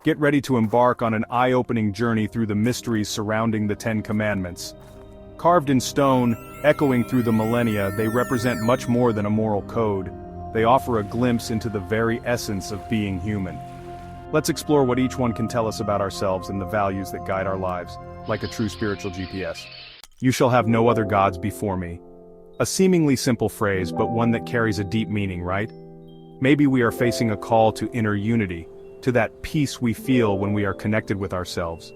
Get ready to embark on an eye-opening journey through the mysteries surrounding the Ten Commandments. Carved in stone, echoing through the millennia, they represent much more than a moral code. They offer a glimpse into the very essence of being human. Let's explore what each one can tell us about ourselves and the values that guide our lives, like a true spiritual GPS. You shall have no other gods before me. A seemingly simple phrase, but one that carries a deep meaning, right? Maybe we are facing a call to inner unity, to that peace we feel when we are connected with ourselves.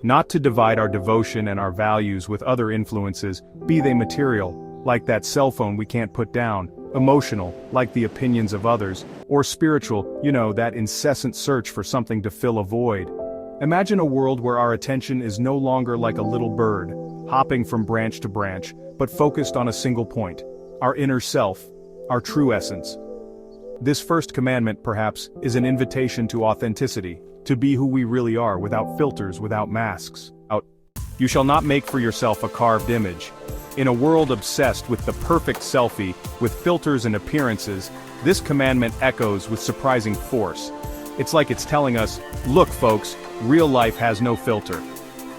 Not to divide our devotion and our values with other influences, be they material, like that cell phone we can't put down, emotional, like the opinions of others, or spiritual, that incessant search for something to fill a void. Imagine a world where our attention is no longer like a little bird, hopping from branch to branch, but focused on a single point, our inner self, our true essence. This first commandment, perhaps, is an invitation to authenticity, to be who we really are, without filters, without masks. You shall not make for yourself a carved image. In a world obsessed with the perfect selfie, with filters and appearances, this commandment echoes with surprising force. It's like it's telling us, look folks, real life has no filter.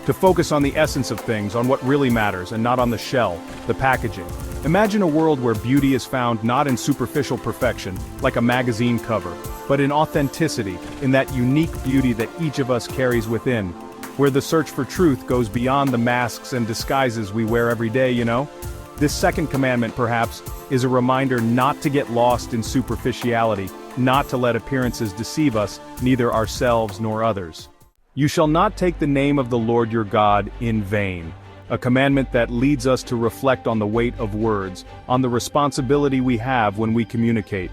To focus on the essence of things, on what really matters, and not on the shell, the packaging. Imagine a world where beauty is found not in superficial perfection, like a magazine cover, but in authenticity, in that unique beauty that each of us carries within, where the search for truth goes beyond the masks and disguises we wear every day, This second commandment, perhaps, is a reminder not to get lost in superficiality, not to let appearances deceive us, neither ourselves nor others. You shall not take the name of the Lord your God in vain. A commandment that leads us to reflect on the weight of words, on the responsibility we have when we communicate.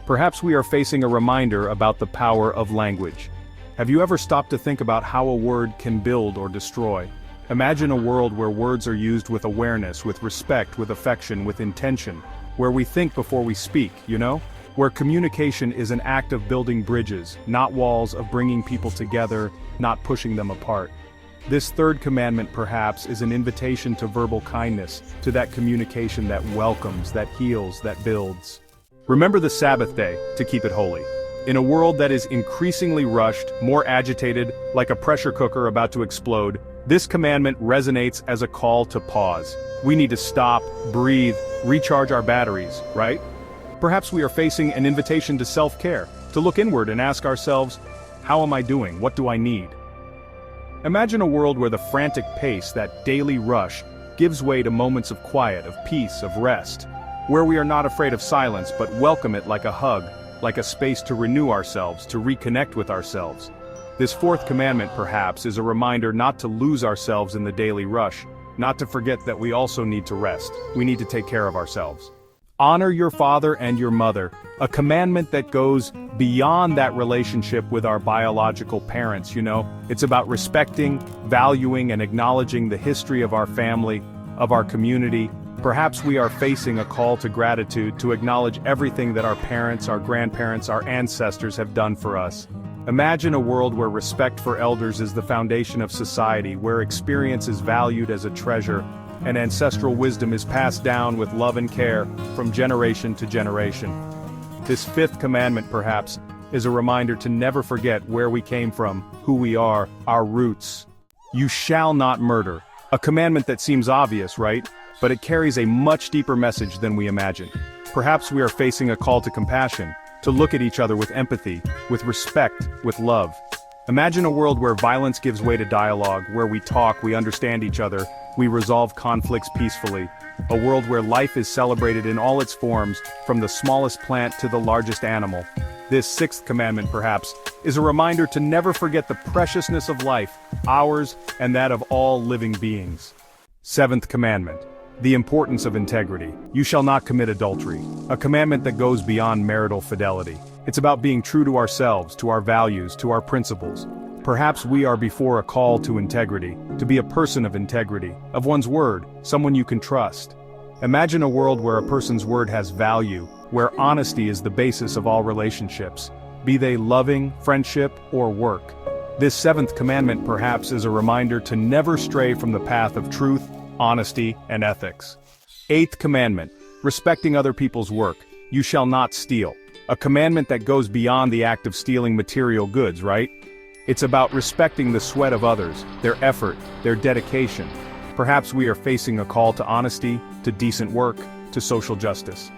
Perhaps we are facing a reminder about the power of language. Have you ever stopped to think about how a word can build or destroy? Imagine a world where words are used with awareness, with respect, with affection, with intention, where we think before we speak, Where communication is an act of building bridges, not walls, of bringing people together, not pushing them apart. This third commandment, perhaps, is an invitation to verbal kindness, to that communication that welcomes, that heals, that builds. Remember the Sabbath day, to keep it holy. In a world that is increasingly rushed, more agitated, like a pressure cooker about to explode, this commandment resonates as a call to pause. We need to stop, breathe, recharge our batteries, right? Perhaps we are facing an invitation to self-care, to look inward and ask ourselves, how am I doing? What do I need? Imagine a world where the frantic pace, that daily rush, gives way to moments of quiet, of peace, of rest, where we are not afraid of silence but welcome it like a hug, like a space to renew ourselves, to reconnect with ourselves. This fourth commandment, perhaps, is a reminder not to lose ourselves in the daily rush, not to forget that we also need to rest. We need to take care of ourselves. Honor your father and your mother, a commandment that goes beyond that relationship with our biological parents, It's about respecting, valuing, and acknowledging the history of our family, of our community. Perhaps we are facing a call to gratitude, to acknowledge everything that our parents, our grandparents, our ancestors have done for us. Imagine a world where respect for elders is the foundation of society, where experience is valued as a treasure, and ancestral wisdom is passed down with love and care from generation to generation. This fifth commandment, perhaps, is a reminder to never forget where we came from, who we are, our roots. You shall not murder. A commandment that seems obvious, right? But it carries a much deeper message than we imagine. Perhaps we are facing a call to compassion, to look at each other with empathy, with respect, with love. Imagine a world where violence gives way to dialogue, where we talk, we understand each other, we resolve conflicts peacefully. A world where life is celebrated in all its forms, from the smallest plant to the largest animal. This sixth commandment, perhaps, is a reminder to never forget the preciousness of life, ours and that of all living beings. Seventh commandment. The importance of integrity. You shall not commit adultery. A commandment that goes beyond marital fidelity. It's about being true to ourselves, to our values, to our principles. Perhaps we are before a call to integrity, to be a person of integrity, of one's word, someone you can trust. Imagine a world where a person's word has value, where honesty is the basis of all relationships, be they loving, friendship, or work. This seventh commandment, perhaps, is a reminder to never stray from the path of truth, honesty, and ethics. Eighth commandment, respecting other people's work. You shall not steal. A commandment that goes beyond the act of stealing material goods, right? It's about respecting the sweat of others, their effort, their dedication. Perhaps we are facing a call to honesty, to decent work, to social justice.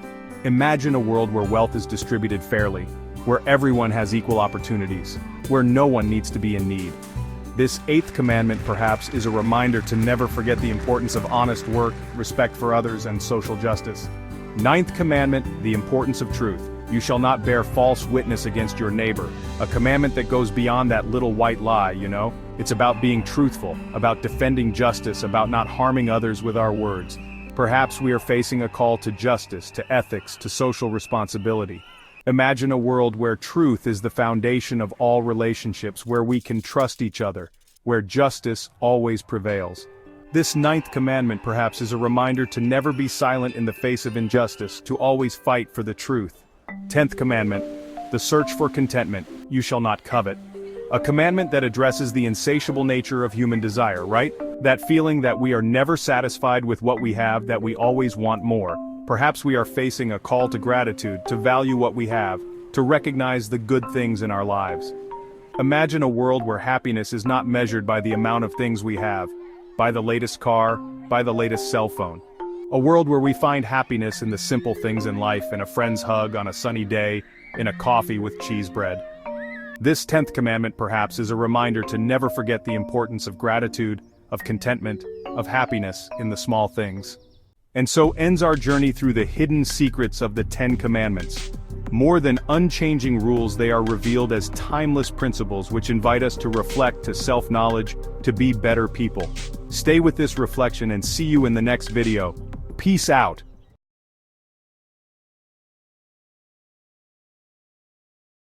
Imagine a world where wealth is distributed fairly, where everyone has equal opportunities, where no one needs to be in need. This eighth commandment perhaps is a reminder to never forget the importance of honest work, respect for others, and social justice. Ninth commandment, the importance of truth. You shall not bear false witness against your neighbor. A commandment that goes beyond that little white lie, you know? It's about being truthful, about defending justice, about not harming others with our words. Perhaps we are facing a call to justice, to ethics, to social responsibility. Imagine a world where truth is the foundation of all relationships, where we can trust each other, where justice always prevails. This ninth commandment perhaps is a reminder to never be silent in the face of injustice, to always fight for the truth. 10th commandment, the search for contentment, you shall not covet. A commandment that addresses the insatiable nature of human desire, right? That feeling that we are never satisfied with what we have, that we always want more. Perhaps we are facing a call to gratitude, to value what we have, to recognize the good things in our lives. Imagine a world where happiness is not measured by the amount of things we have, by the latest car, by the latest cell phone. A world where we find happiness in the simple things in life, in a friend's hug on a sunny day, in a coffee with cheese bread. This 10th commandment perhaps is a reminder to never forget the importance of gratitude, of contentment, of happiness in the small things. And so ends our journey through the hidden secrets of the 10 commandments. More than unchanging rules, they are revealed as timeless principles which invite us to reflect, to self-knowledge, to be better people. Stay with this reflection and see you in the next video. Peace out.